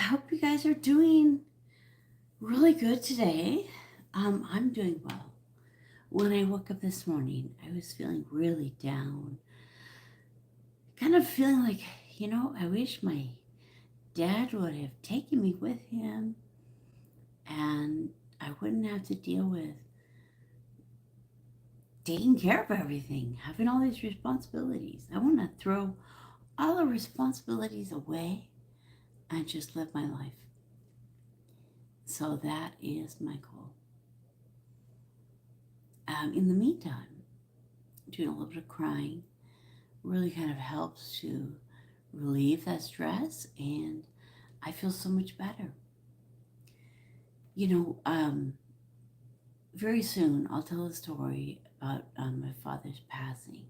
hope you guys are doing really good today. I'm doing well. When I woke up this morning, I was feeling really down. Kind of feeling like, I wish my dad would have taken me with him and I wouldn't have to deal with taking care of everything, having all these responsibilities. I want to throw all the responsibilities away and just live my life. So that is my goal. In the meantime, doing a little bit of crying really kind of helps to relieve that stress, and I feel so much better. You know, very soon I'll tell a story about my father's passing,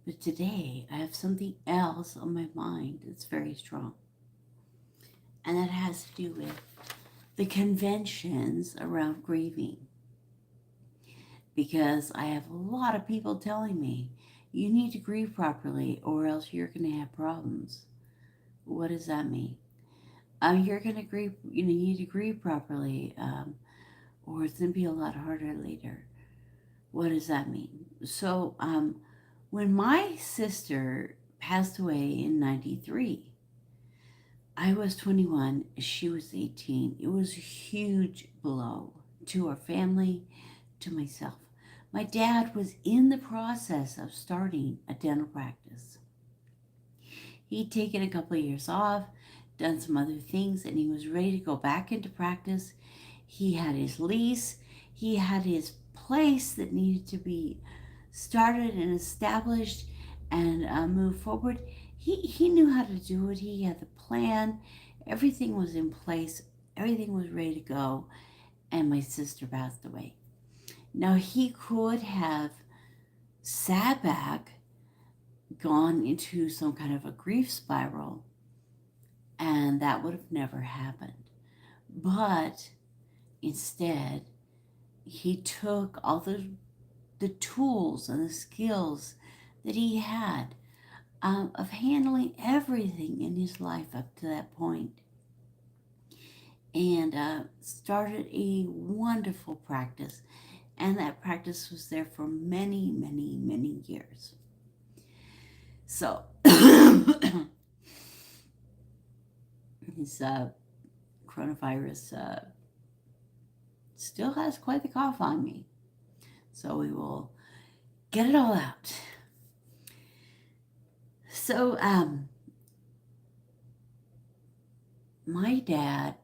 but today I have something else on my mind that's very strong, and that has to do with the conventions around grieving. Because I have a lot of people telling me you need to grieve properly or else you're going to have problems. What does that mean? You're going to grieve, you need to grieve properly, or it's going to be a lot harder later. What does that mean? So, when my sister passed away in 93, I was 21, she was 18. It was a huge blow to our family, to myself. My dad was in the process of starting a dental practice. He'd taken a couple of years off, done some other things, and he was ready to go back into practice. He had his lease, he had his place that needed to be started and established and move forward. He knew how to do it, he had the plan, everything was in place, everything was ready to go, and my sister passed away. Now, he could have sat back, gone into some kind of a grief spiral, and that would have never happened. But instead, he took all the tools and the skills that he had of handling everything in his life up to that point, and started a wonderful practice. And that practice was there for many, many, many years. So, his coronavirus still has quite the cough on me. So, we will get it all out. So, my dad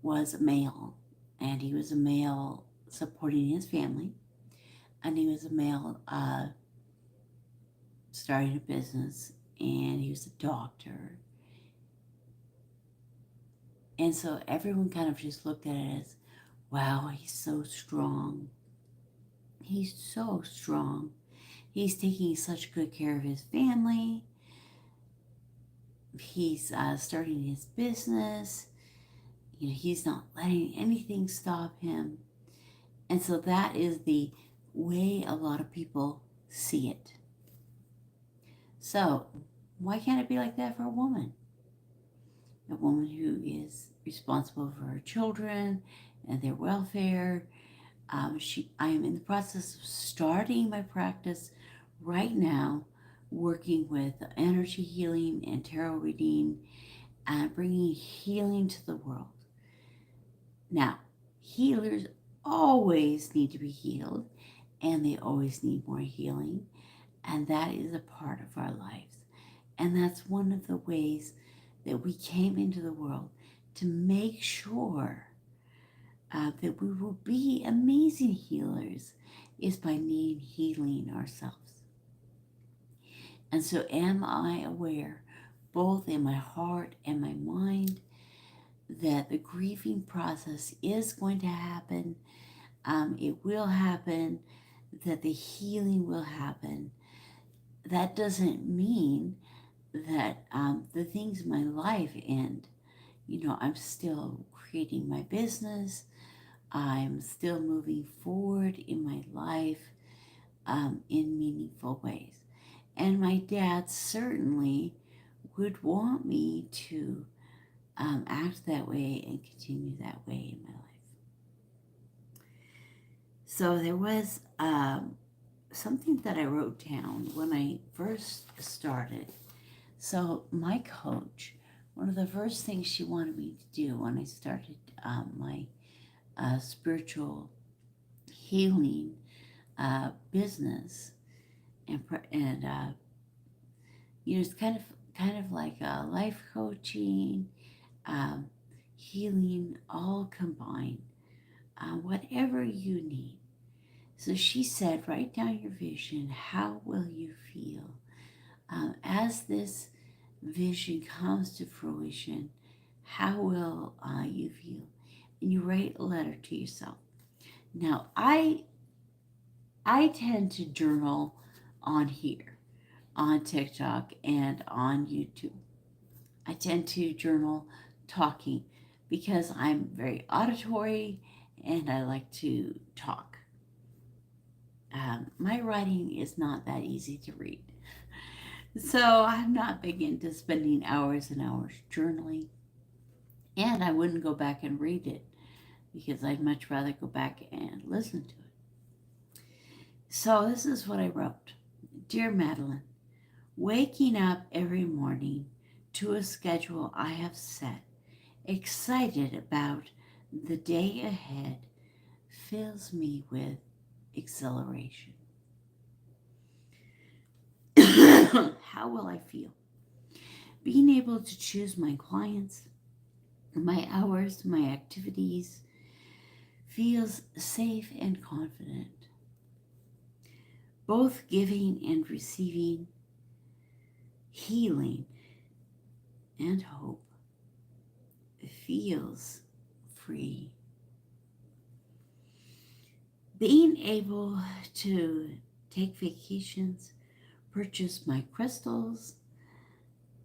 was a male, and he was a male supporting his family, and he was a male starting a business, and he was a doctor. And so everyone kind of just looked at it as, wow, he's so strong. He's so strong. He's taking such good care of his family. He's starting his business. He's not letting anything stop him. And so that is the way a lot of people see it. So, why can't it be like that for a woman? A woman who is responsible for her children and their welfare. I am in the process of starting my practice right now, working with energy healing and tarot reading and bringing healing to the world. Now, healers always need to be healed, and they always need more healing, and that is a part of our lives. And that's one of the ways that we came into the world, to make sure that we will be amazing healers, is by needing healing ourselves. And so am I aware, both in my heart and my mind, that the grieving process is going to happen. It will happen, that the healing will happen. That doesn't mean that the things in my life end. I'm still creating my business. I'm still moving forward in my life in meaningful ways. And my dad certainly would want me to act that way and continue that way in my life. So there was something that I wrote down when I first started. So my coach, one of the first things she wanted me to do when I started my spiritual healing business, and it's kind of like life coaching, um, healing, all combined, whatever you need. So she said, write down your vision. How will you feel as this vision comes to fruition? How will you feel? And you write a letter to yourself. Now, I tend to journal on here, on TikTok, and on YouTube. I tend to journal talking because I'm very auditory and I like to talk. My writing is not that easy to read. So I'm not big into spending hours and hours journaling. And I wouldn't go back and read it because I'd much rather go back and listen to it. So this is what I wrote. Dear Madeline, waking up every morning to a schedule I have set, excited about the day ahead, fills me with exhilaration. How will I feel? Being able to choose my clients, my hours, my activities feels safe and confident. Both giving and receiving, healing and hope feels free. Being able to take vacations, purchase my crystals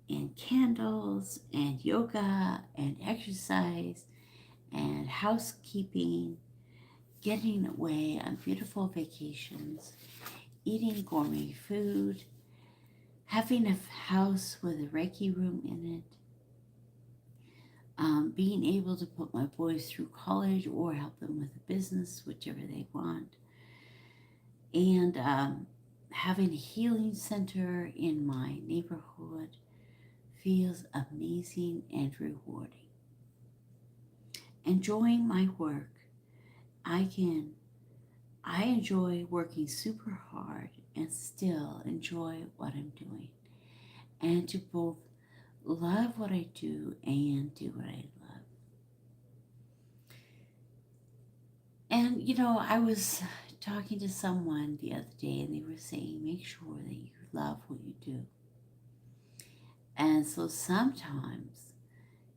and candles and yoga and exercise and housekeeping, getting away on beautiful vacations, eating gourmet food, having a house with a Reiki room in it, being able to put my boys through college or help them with a business, whichever they want, and having a healing center in my neighborhood feels amazing and rewarding. Enjoying my work, I enjoy working super hard and still enjoy what I'm doing, and to both love what I do and do what I love. And I was talking to someone the other day and they were saying, make sure that you love what you do. And so sometimes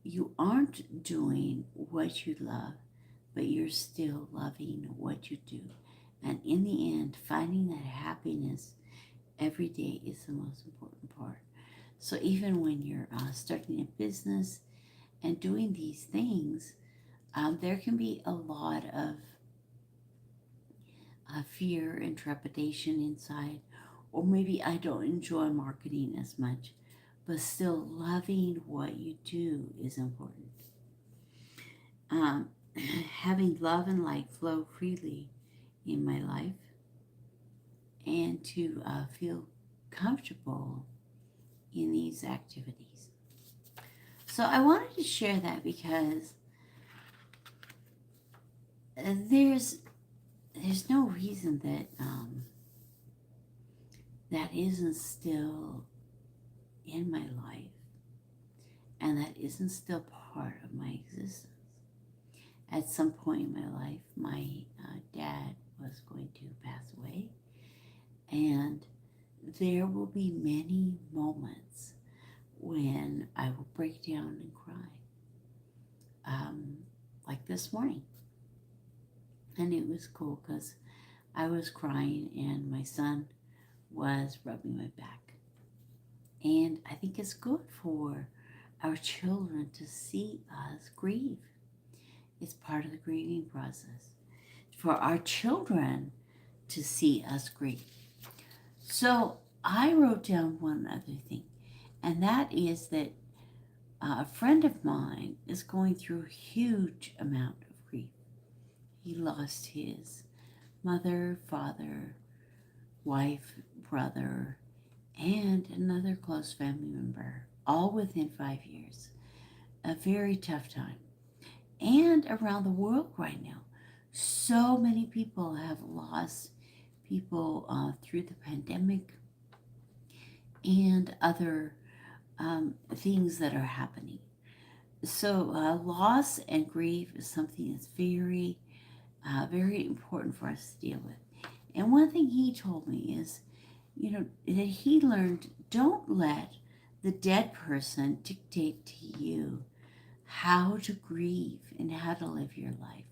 you aren't doing what you love, but you're still loving what you do. And in the end, finding that happiness every day is the most important part. So even when you're starting a business and doing these things, there can be a lot of fear and trepidation inside, or maybe I don't enjoy marketing as much, but still loving what you do is important. Having love and light flow freely in my life, and to feel comfortable in these activities. So I wanted to share that because there's no reason that that isn't still in my life and that isn't still part of my existence. At some point in my life, my dad was going to pass away, and there will be many moments when I will break down and cry, like this morning. And it was cool because I was crying and my son was rubbing my back. And I think it's good for our children to see us grieve. It's part of the grieving process. For our children to see us grieve. So I wrote down one other thing, and that is that A friend of mine is going through a huge amount of grief. He lost his mother, father, wife, brother, and another close family member, all within 5 years. A very tough time. And around the world right now, so many people have lost people through the pandemic and other things that are happening. So, loss and grief is something that's very important for us to deal with. And one thing he told me is, that he learned, don't let the dead person dictate to you how to grieve and how to live your life.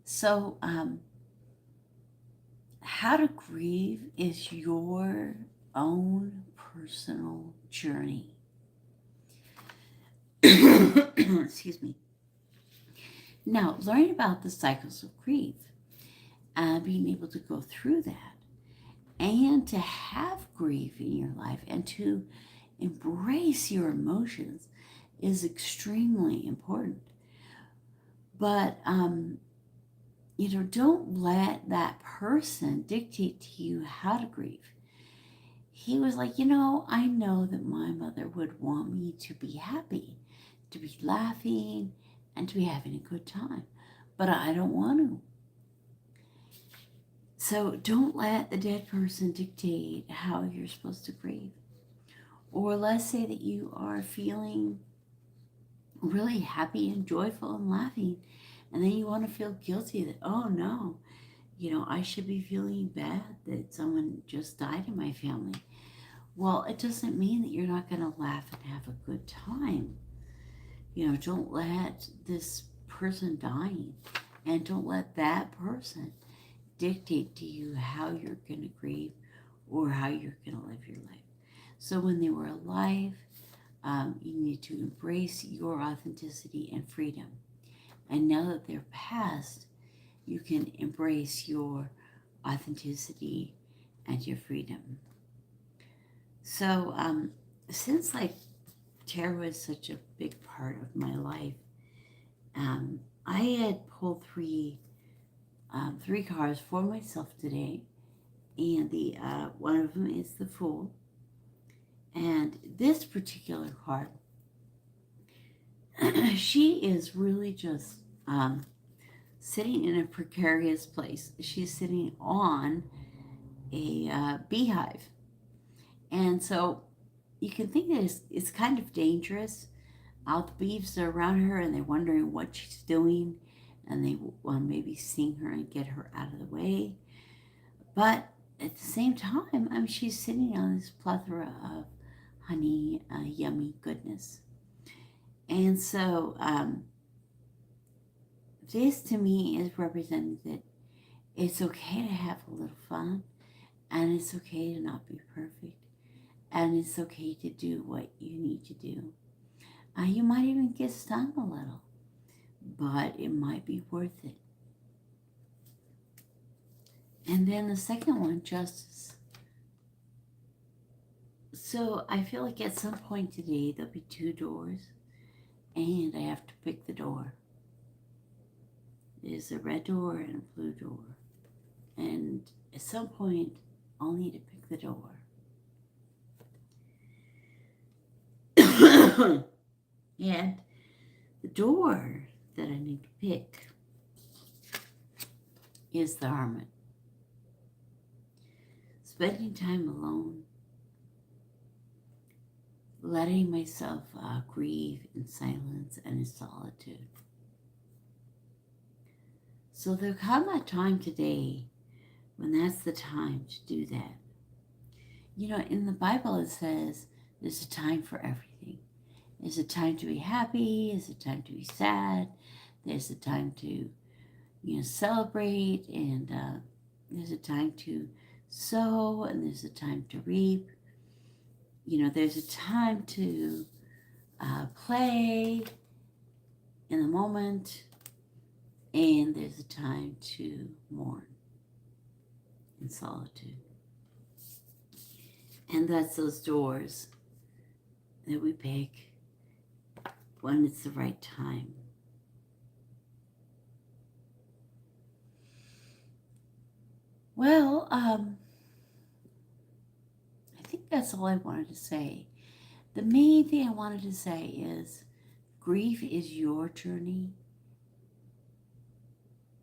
So, how to grieve is your own personal journey. Excuse me. Now, learning about the cycles of grief, being able to go through that, and to have grief in your life and to embrace your emotions is extremely important. But, don't let that person dictate to you how to grieve. He was like, I know that my mother would want me to be happy, to be laughing, and to be having a good time, but I don't want to. So don't let the dead person dictate how you're supposed to grieve. Or let's say that you are feeling really happy and joyful and laughing, and then you want to feel guilty that, oh no, I should be feeling bad that someone just died in my family. Well, it doesn't mean that you're not going to laugh and have a good time. Don't let this person dying, and don't let that person dictate to you how you're going to grieve or how you're going to live your life. So when they were alive, you need to embrace your authenticity and freedom. And now that they're past, you can embrace your authenticity and your freedom. So since tarot is such a big part of my life, I had pulled three cards for myself today, and the one of them is the Fool. And this particular card, she is really just sitting in a precarious place. She's sitting on a beehive, and so you can think that it's kind of dangerous. All the bees are around her, and they're wondering what she's doing, and they want to maybe sting her and get her out of the way. But at the same time, she's sitting on this plethora of honey, yummy goodness. And so this to me is representing that it's okay to have a little fun, and it's okay to not be perfect, and it's okay to do what you need to do. You might even get stung a little, but it might be worth it. And then the second one, Justice. So I feel like at some point today there'll be two doors, and I have to pick the door. There's a red door and a blue door, and at some point I'll need to pick the door. And the door that I need to pick is the Hermit. Spending time alone, letting myself grieve in silence and in solitude. So there'll come a time today when that's the time to do that. In the Bible it says there's a time for everything. There's a time to be happy, there's a time to be sad, there's a time to, celebrate, and there's a time to sow, and there's a time to reap. There's a time to play in the moment, and there's a time to mourn in solitude. And that's those doors that we pick when it's the right time. Well, I think that's all I wanted to say. The main thing I wanted to say is grief is your journey.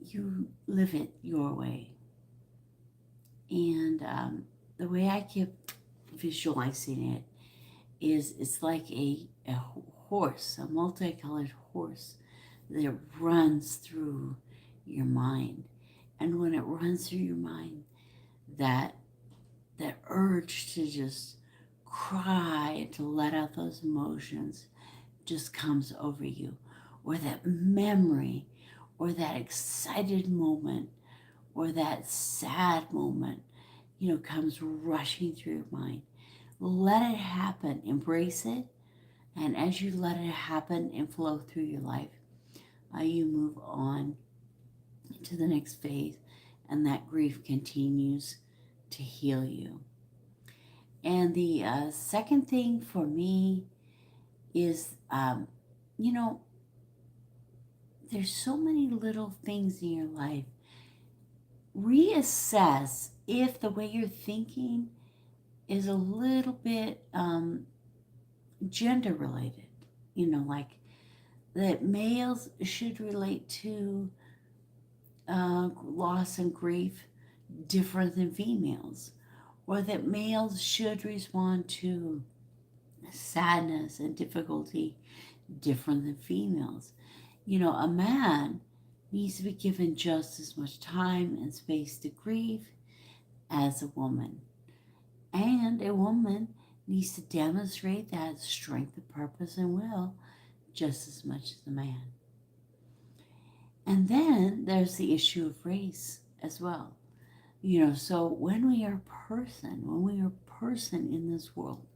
You live it your way. And the way I keep visualizing it is it's like a horse, a multicolored horse that runs through your mind. And when it runs through your mind, that that urge to just cry, to let out those emotions just comes over you, or that memory, or that excited moment, or that sad moment, comes rushing through your mind. Let it happen, embrace it, and as you let it happen and flow through your life, you move on to the next phase, and that grief continues to heal you. And the second thing for me is, there's so many little things in your life. Reassess if the way you're thinking is a little bit gender related. Like that males should relate to loss and grief different than females, or that males should respond to sadness and difficulty different than females. A man needs to be given just as much time and space to grieve as a woman. And a woman needs to demonstrate that strength of purpose and will just as much as a man. And then there's the issue of race as well. So when we are a person in this world,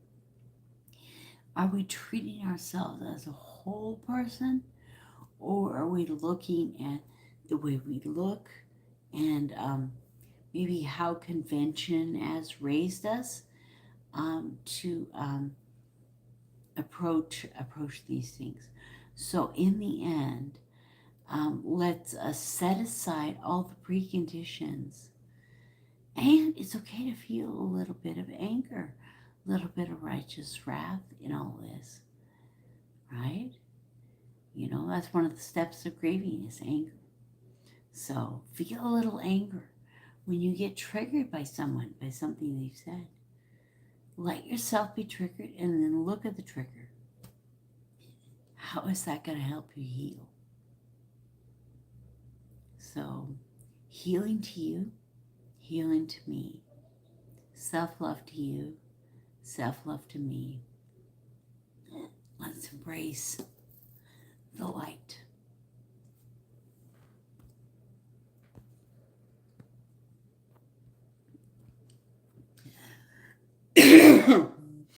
are we treating ourselves as a whole person, or are we looking at the way we look and maybe how convention has raised us to approach these things? So in the end, let's set aside all the preconditions, and it's okay to feel a little bit of anger, a little bit of righteous wrath in all this, right? That's one of the steps of grieving is anger. So feel a little anger when you get triggered by someone, by something they've said. Let yourself be triggered and then look at the trigger. How is that going to help you heal? So healing to you, healing to me. Self-love to you, self-love to me. Let's embrace the light.